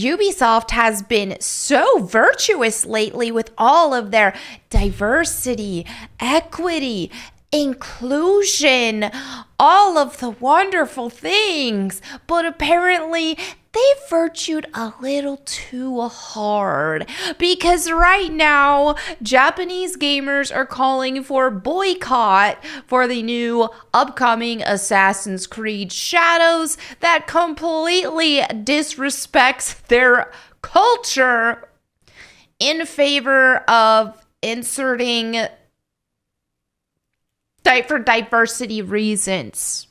Ubisoft has been so virtuous lately with all of their diversity, equity, inclusion, all of the wonderful things. But apparently, they virtued a little too hard because right now Japanese gamers are calling for boycott for the new upcoming Assassin's Creed Shadows that completely disrespects their culture in favor of inserting for diversity reasons.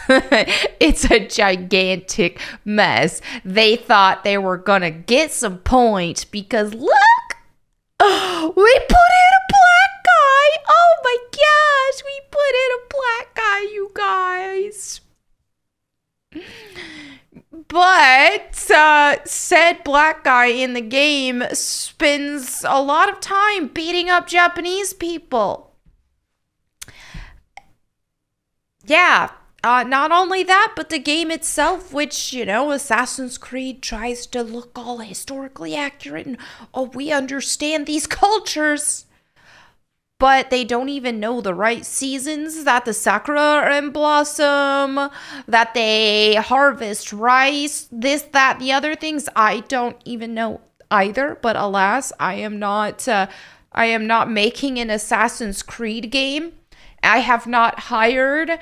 It's a gigantic mess. They thought they were gonna get some points because look, we put in a black guy. Oh my gosh, we put in a black guy, you guys. But said black guy in the game spends a lot of time beating up Japanese people. Yeah. Not only that, but the game itself, which, Assassin's Creed tries to look all historically accurate and, we understand these cultures. But they don't even know the right seasons that the sakura are in blossom, that they harvest rice, this, that, the other things. I don't even know either, but alas, I am not making an Assassin's Creed game. I have not hired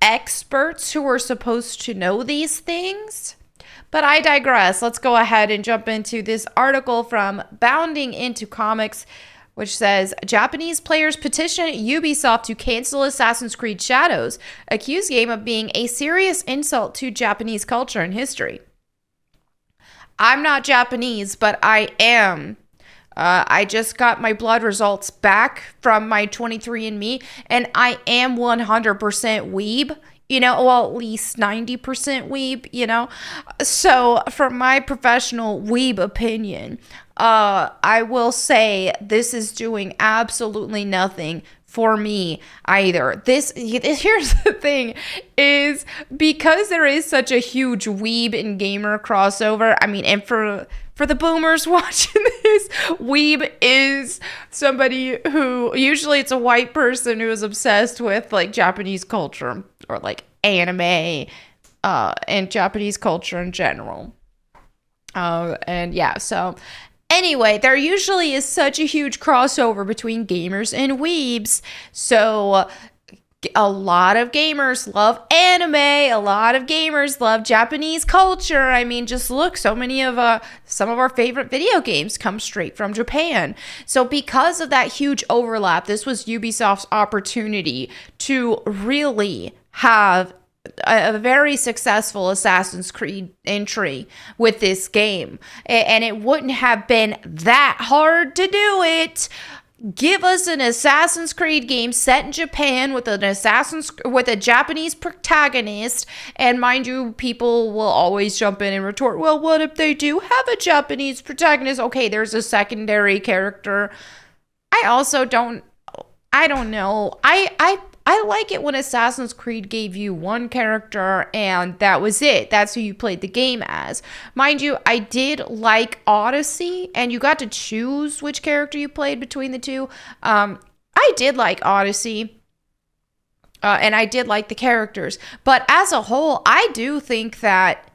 experts who are supposed to know these things. But I digress. Let's go ahead and jump into this article from Bounding Into Comics, which says Japanese players petition Ubisoft to cancel Assassin's Creed Shadows, accuse game of being a serious insult to Japanese culture and history. I'm not Japanese, but I am. I just got my blood results back from my 23andMe, and I am 100% weeb, at least 90% weeb, So, from my professional weeb opinion, I will say this is doing absolutely nothing for me either. Here's the thing, is because there is such a huge weeb and gamer crossover, and for the boomers watching this, weeb is somebody who, usually it's a white person who is obsessed with like Japanese culture or like anime and Japanese culture in general. So anyway, there usually is such a huge crossover between gamers and weebs. So a lot of gamers love anime. A lot of gamers love Japanese culture. Just look, some of our favorite video games come straight from Japan. So because of that huge overlap, this was Ubisoft's opportunity to really have a very successful Assassin's Creed entry with this game. And it wouldn't have been that hard to do it. Give us an Assassin's Creed game set in Japan with a Japanese protagonist, and mind you, people will always jump in and retort, well, what if they do have a Japanese protagonist? Okay, there's a secondary character. I don't know. I like it when Assassin's Creed gave you one character and that was it. That's who you played the game as. Mind you, I did like Odyssey, and you got to choose which character you played between the two. I did like Odyssey, and I did like the characters. But as a whole, I do think that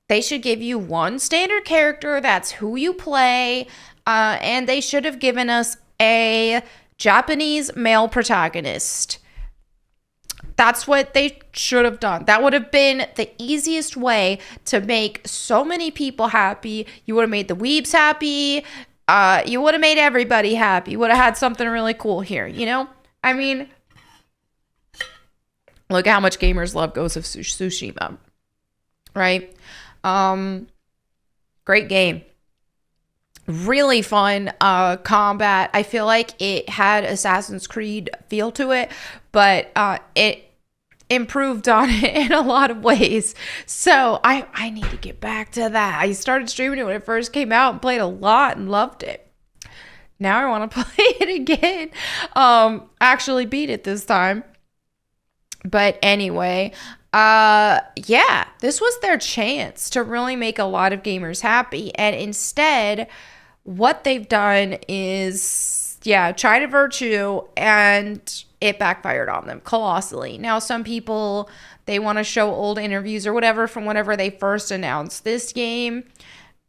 they should give you one standard character. That's who you play. And they should have given us a Japanese male protagonist. That's what they should have done. That would have been the easiest way to make so many people happy. You would have made the weebs happy. You would have made everybody happy. You would have had something really cool here, Look at how much gamers love Ghost of Tsushima, right? Great game. Really fun combat. I feel like it had Assassin's Creed feel to it, but it improved on it in a lot of ways. So I need to get back to that. I started streaming it when it first came out and played a lot and loved it. Now I want to play it again. Actually beat it this time. But anyway, Yeah, this was their chance to really make a lot of gamers happy. And instead, what they've done is, yeah, try to virtue, and it backfired on them colossally. Now, some people, they want to show old interviews or whatever from whenever they first announced this game,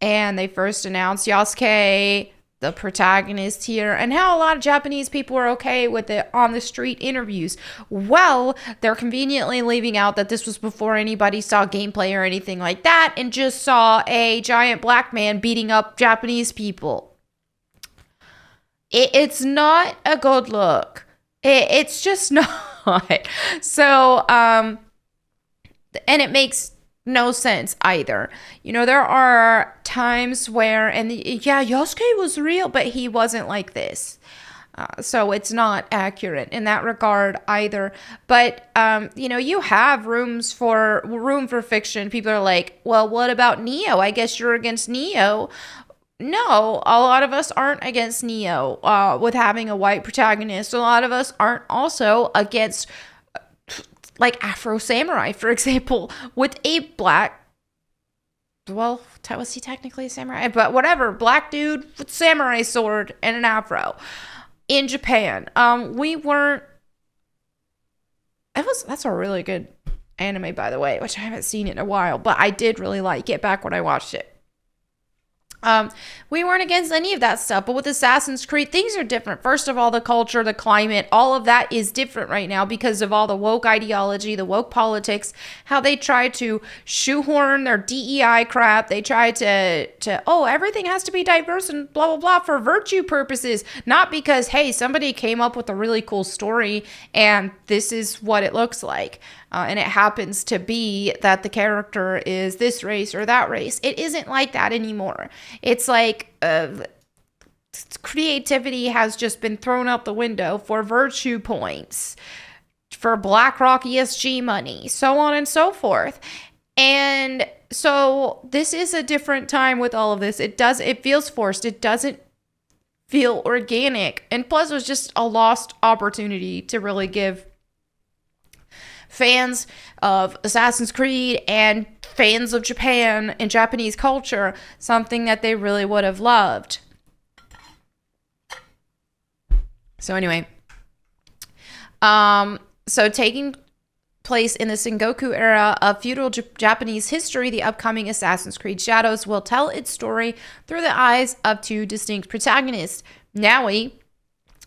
and they first announced Yasuke, the protagonist here, and how a lot of Japanese people were okay with it on the street interviews. Well, they're conveniently leaving out that this was before anybody saw gameplay or anything like that, and just saw a giant black man beating up Japanese people. It's not a good look. It's just not. So, and it makes no sense either. You know, there are times where, and yeah, Yosuke was real, but he wasn't like this. So it's not accurate in that regard either. But, you know, you have room for fiction. People are like, well, what about Neo? I guess you're against Neo. No, a lot of us aren't against Neo with having a white protagonist. A lot of us aren't also against like Afro Samurai, for example, with a black, well, was he technically a samurai? But whatever, black dude with samurai sword and an afro in Japan. We weren't, that's a really good anime, by the way, which I haven't seen in a while, but I did really like it back when I watched it. We weren't against any of that stuff, but with Assassin's Creed, things are different. First of all, the culture, the climate, all of that is different right now because of all the woke ideology, the woke politics, how they try to shoehorn their DEI crap. They try to oh, everything has to be diverse and blah, blah, blah for virtue purposes, not because, hey, somebody came up with a really cool story and this is what it looks like. And it happens to be that the character is this race or that race. It isn't like that anymore. It's like creativity has just been thrown out the window for virtue points, for BlackRock ESG money, so on and so forth. And so this is a different time with all of this. It feels forced. It doesn't feel organic. And plus, it was just a lost opportunity to really give fans of Assassin's Creed and fans of Japan and Japanese culture something that they really would have loved. So anyway, so taking place in the Sengoku era of feudal Japanese history, the upcoming Assassin's Creed Shadows will tell its story through the eyes of two distinct protagonists, Naoi,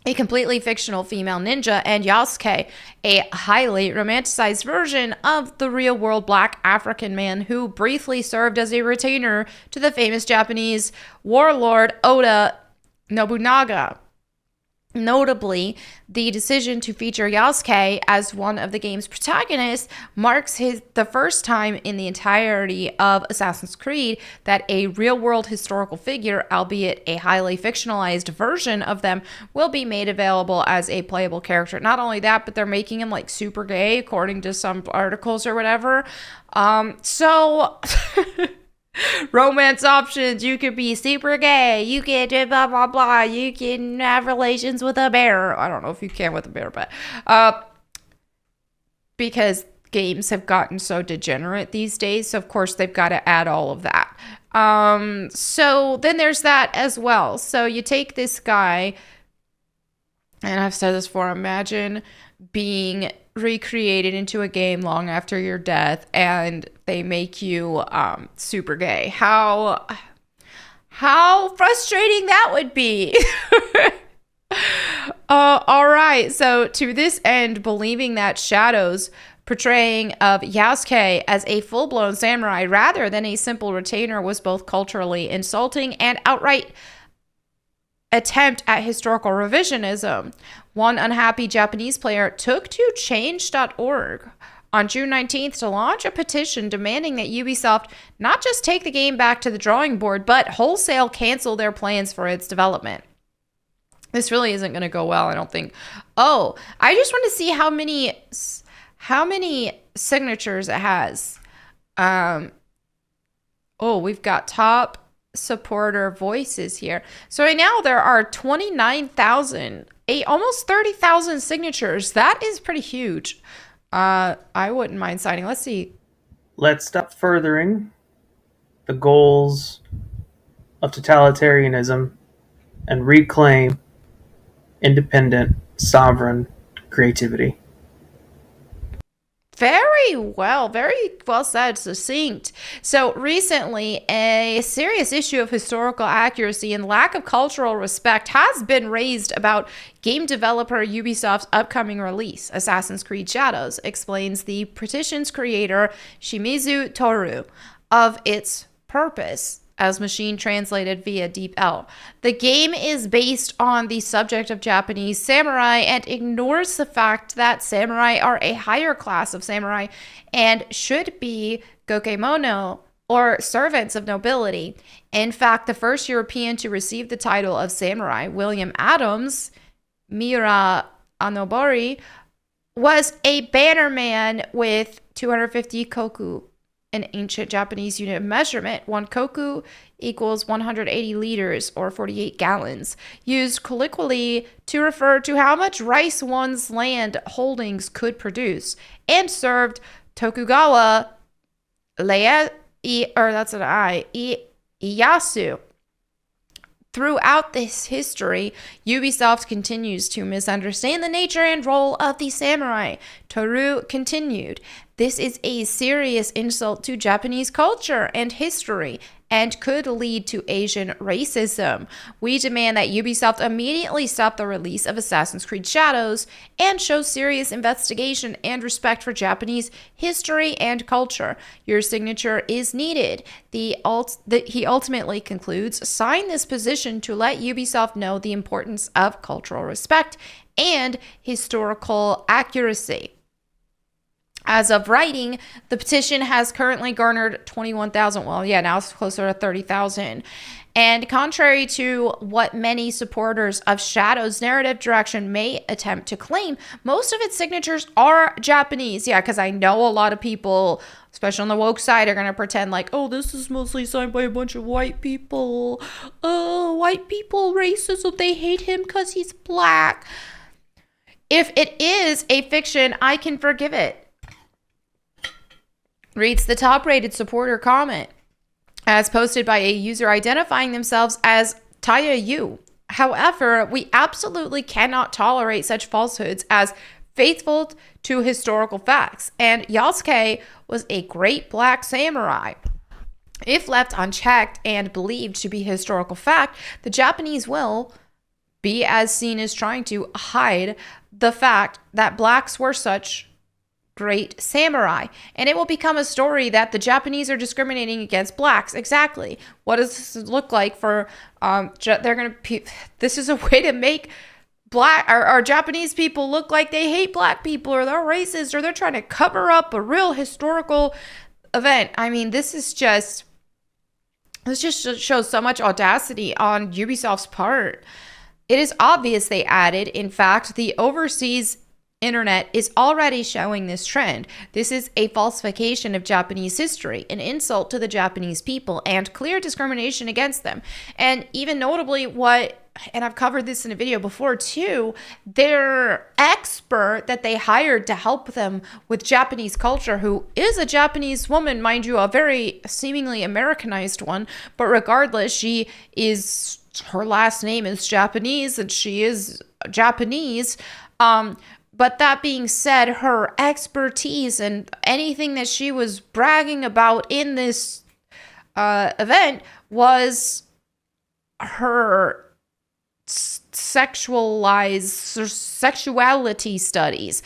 a completely fictional female ninja, and Yasuke, a highly romanticized version of the real-world black African man who briefly served as a retainer to the famous Japanese warlord Oda Nobunaga. Notably, the decision to feature Yasuke as one of the game's protagonists marks the first time in the entirety of Assassin's Creed that a real-world historical figure, albeit a highly fictionalized version of them, will be made available as a playable character. Not only that, but they're making him like super gay, according to some articles or whatever. So... romance options. You could be super gay. You can do blah, blah, blah. You can have relations with a bear. I don't know if you can with a bear, but because games have gotten so degenerate these days. So, of course, they've got to add all of that. So then there's that as well. So you take this guy, and I've said this before, imagine being recreated into a game long after your death and they make you super gay. How frustrating that would be. All right, so to this end, believing that Shadow's portraying of Yasuke as a full-blown samurai rather than a simple retainer was both culturally insulting and outright attempt at historical revisionism. One unhappy Japanese player took to change.org on June 19th to launch a petition demanding that Ubisoft not just take the game back to the drawing board, but wholesale cancel their plans for its development. This really isn't going to go well, I don't think. Oh, I just want to see how many signatures it has. We've got top supporter voices here. So right now there are 29,000, almost 30,000 signatures. That is pretty huge. I wouldn't mind signing. Let's see. Let's stop furthering the goals of totalitarianism and reclaim independent, sovereign creativity. Very well said, succinct. So, recently, a serious issue of historical accuracy and lack of cultural respect has been raised about game developer Ubisoft's upcoming release, Assassin's Creed Shadows, explains the petition's creator, Shimizu Toru, of its purpose as machine translated via DeepL. The game is based on the subject of Japanese samurai and ignores the fact that samurai are a higher class of samurai and should be gokemono, or servants of nobility. In fact, the first European to receive the title of samurai, William Adams, Miura Anobori, was a bannerman with 250 koku, an ancient Japanese unit of measurement. One koku equals 180 liters or 48 gallons, used colloquially to refer to how much rice one's land holdings could produce, and served Tokugawa Ieyasu. Throughout this history, Ubisoft continues to misunderstand the nature and role of the samurai. Toru continued, "This is a serious insult to Japanese culture and history and could lead to Asian racism. We demand that Ubisoft immediately stop the release of Assassin's Creed Shadows and show serious investigation and respect for Japanese history and culture. Your signature is needed." He ultimately concludes, "Sign this petition to let Ubisoft know the importance of cultural respect and historical accuracy." As of writing, the petition has currently garnered 21,000. Well, yeah, now it's closer to 30,000. And contrary to what many supporters of Shadow's narrative direction may attempt to claim, most of its signatures are Japanese. Yeah, because I know a lot of people, especially on the woke side, are going to pretend like, oh, this is mostly signed by a bunch of white people. Oh, white people racism. They hate him because he's black. If it is a fiction, I can forgive it. Reads the top-rated supporter comment, as posted by a user identifying themselves as Taya Yu. However, we absolutely cannot tolerate such falsehoods as faithful to historical facts, and Yasuke was a great black samurai. If left unchecked and believed to be historical fact, the Japanese will be as seen as trying to hide the fact that blacks were such great samurai, and it will become a story that the Japanese are discriminating against blacks. Exactly. What does this look like for this is a way to make black or Japanese people look like they hate black people, or they're racist, or they're trying to cover up a real historical event. I mean, this just shows so much audacity on Ubisoft's part. It is obvious, they added. In fact, the overseas internet is already showing this trend. This is a falsification of Japanese history, an insult to the Japanese people, and clear discrimination against them. And even notably, and I've covered this in a video before too, their expert that they hired to help them with Japanese culture, who is a Japanese woman, mind you, a very seemingly Americanized one, but regardless, her last name is Japanese and she is Japanese. But that being said, her expertise and anything that she was bragging about in this event was her sexuality studies.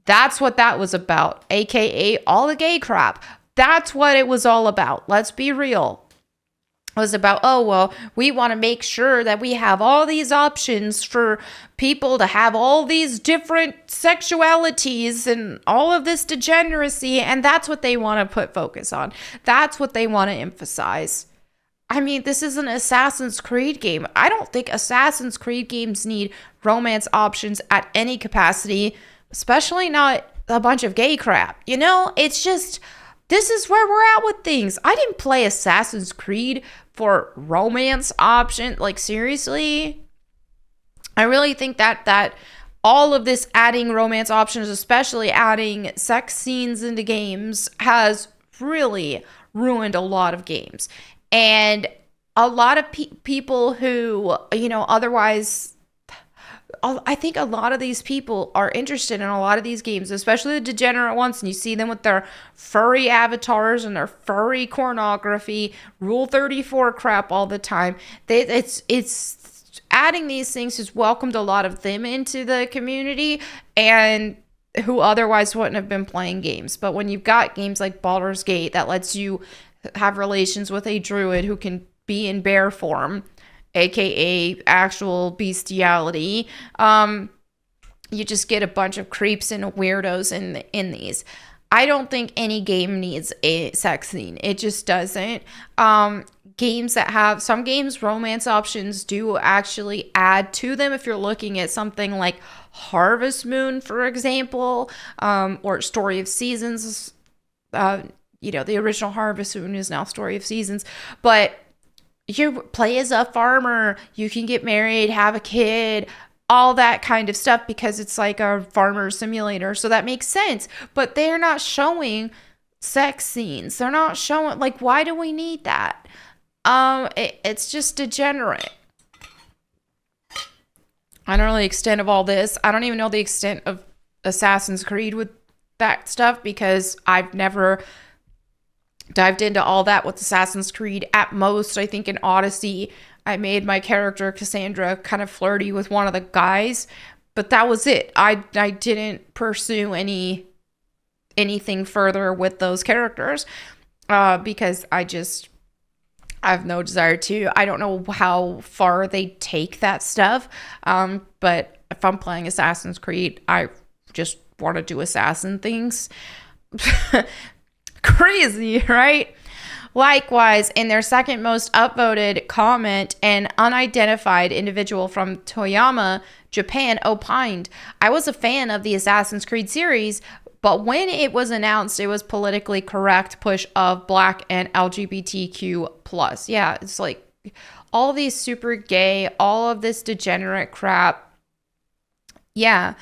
That's what that was about, aka all the gay crap. That's what it was all about. Let's be real. Was about, oh, well, we want to make sure that we have all these options for people to have all these different sexualities and all of this degeneracy, and that's what they want to put focus on. That's what they want to emphasize. I mean, this is an Assassin's Creed game. I don't think Assassin's Creed games need romance options at any capacity, especially not a bunch of gay crap. You know, it's just, this is where we're at with things. I didn't play Assassin's Creed for romance option. Like, seriously? I really think that all of this adding romance options, especially adding sex scenes into games, has really ruined a lot of games. And a lot of people who, otherwise, I think a lot of these people are interested in a lot of these games, especially the degenerate ones, and you see them with their furry avatars and their furry pornography, Rule 34 crap all the time. It's adding these things has welcomed a lot of them into the community, and who otherwise wouldn't have been playing games. But when you've got games like Baldur's Gate that lets you have relations with a druid who can be in bear form, aka actual bestiality, you just get a bunch of creeps and weirdos in these. I don't think any game needs a sex scene. It just doesn't. Games that have some games, romance options do actually add to them. If you're looking at something like Harvest Moon, for example, or Story of Seasons, the original Harvest Moon is now Story of Seasons, but you play as a farmer, you can get married, have a kid, all that kind of stuff, because it's like a farmer simulator. So that makes sense. But they're not showing sex scenes. They're not showing, like, why do we need that? It's just degenerate. I don't know the extent of all this. I don't even know the extent of Assassin's Creed with that stuff, because I've never dived into all that with Assassin's Creed. At most, I think in Odyssey, I made my character Cassandra kind of flirty with one of the guys, but that was it. I didn't pursue anything further with those characters, because I have no desire to. I don't know how far they take that stuff, but if I'm playing Assassin's Creed, I just want to do assassin things. Crazy, right? Likewise, in their second most upvoted comment, an unidentified individual from Toyama, Japan, opined, "I was a fan of the Assassin's Creed series, but when it was announced it was politically correct push of Black and LGBTQ+. Yeah, it's like all these super gay, all of this degenerate crap. Yeah.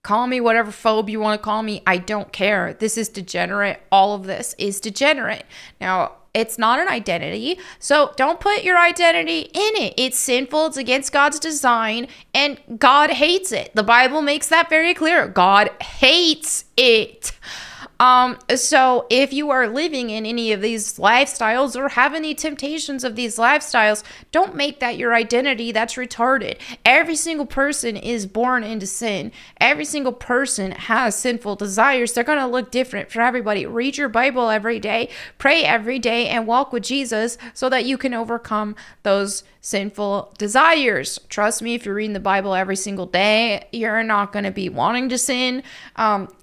Call me whatever phobe you want to call me. I don't care. This is degenerate. All of this is degenerate. Now, it's not an identity, so don't put your identity in it. It's sinful. It's against God's design, and God hates it. The Bible makes that very clear. God hates it. So if you are living in any of these lifestyles or have any temptations of these lifestyles, don't make that your identity. That's retarded. Every single person is born into sin. Every single person has sinful desires. They're going to look different for everybody. Read your Bible every day, pray every day, and walk with Jesus so that you can overcome those sinful desires. Trust me, if you're reading the Bible every single day, you're not going to be wanting to sin.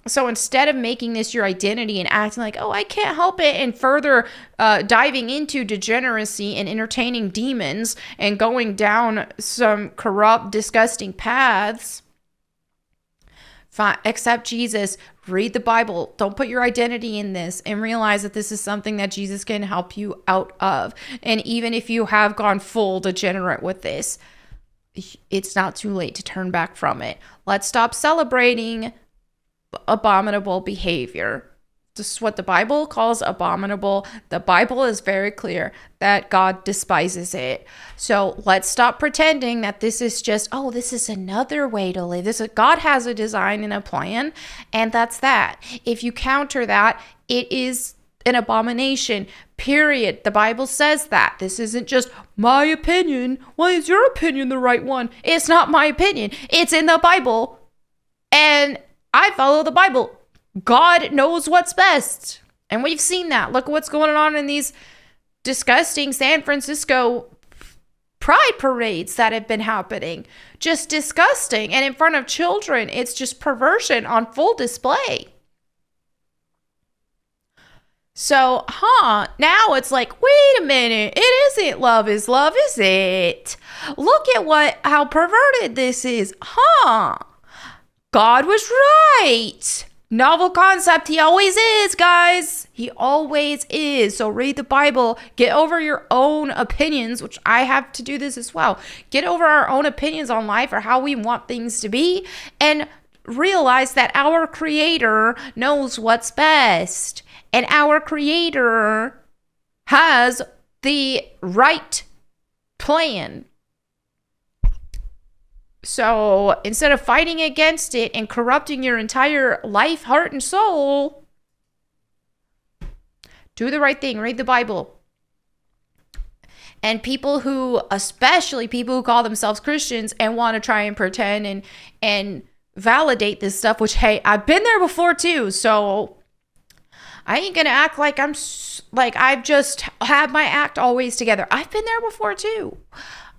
So instead of making this your identity and acting like, oh, I can't help it, and further diving into degeneracy and entertaining demons and going down some corrupt, disgusting paths, accept Jesus, read the Bible. Don't put your identity in this, and realize that this is something that Jesus can help you out of. And even if you have gone full degenerate with this, it's not too late to turn back from it. Let's stop celebrating abominable behavior. This is what the Bible calls abominable. The Bible is very clear that God despises it. So let's stop pretending that this is just, oh, this is another way to live. God has a design and a plan, and that's that. If you counter that, it is an abomination, period. The Bible says that. This isn't just my opinion. Why is your opinion the right one? It's not my opinion. It's in the Bible, and I follow the Bible. God knows what's best. And we've seen that. Look at what's going on in these disgusting San Francisco pride parades that have been happening. Just disgusting. And in front of children, it's just perversion on full display. So, now it's like, wait a minute. It isn't love is love, is it? Look at how perverted this is. God was right. Novel concept. He always is, guys. He always is. So read the Bible. Get over your own opinions, which I have to do this as well. Get over our own opinions on life or how we want things to be, and realize that our Creator knows what's best. And our Creator has the right plan. So instead of fighting against it and corrupting your entire life, heart, and soul, do the right thing. Read the Bible. And people who, especially people who call themselves Christians and want to try and pretend and validate this stuff, which, hey, I've been there before too. So I ain't going to act like I've just had my act always together. I've been there before too.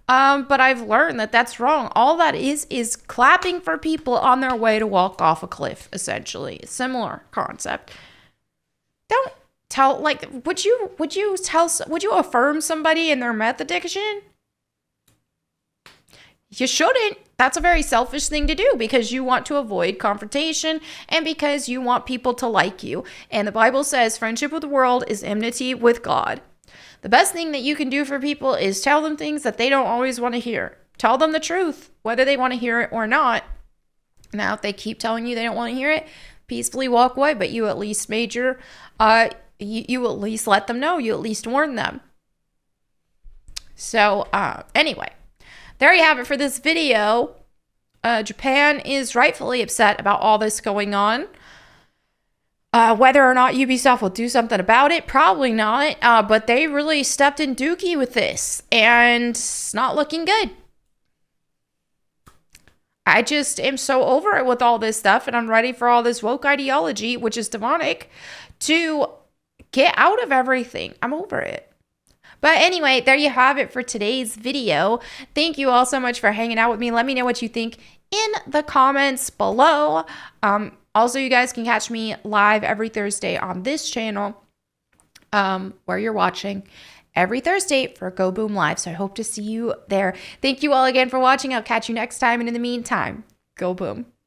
But I've learned that that's wrong. All that is clapping for people on their way to walk off a cliff, essentially. Similar concept. Don't tell, like, would you affirm somebody in their meth addiction? You shouldn't. That's a very selfish thing to do because you want to avoid confrontation and because you want people to like you. And the Bible says friendship with the world is enmity with God. The best thing that you can do for people is tell them things that they don't always want to hear. Tell them the truth, whether they want to hear it or not. Now, if they keep telling you they don't want to hear it, peacefully walk away, but you at least made your, you at least let them know. You at least warned them. So, anyway, there you have it for this video. Japan is rightfully upset about all this going on. Whether or not Ubisoft will do something about it, probably not. But they really stepped in dookie with this, and it's not looking good. I just am so over it with all this stuff, and I'm ready for all this woke ideology, which is demonic, to get out of everything. I'm over it. But anyway, there you have it for today's video. Thank you all so much for hanging out with me. Let me know what you think in the comments below. Also, you guys can catch me live every Thursday on this channel, where you're watching every Thursday for Go Boom Live. So I hope to see you there. Thank you all again for watching. I'll catch you next time. And in the meantime, go boom.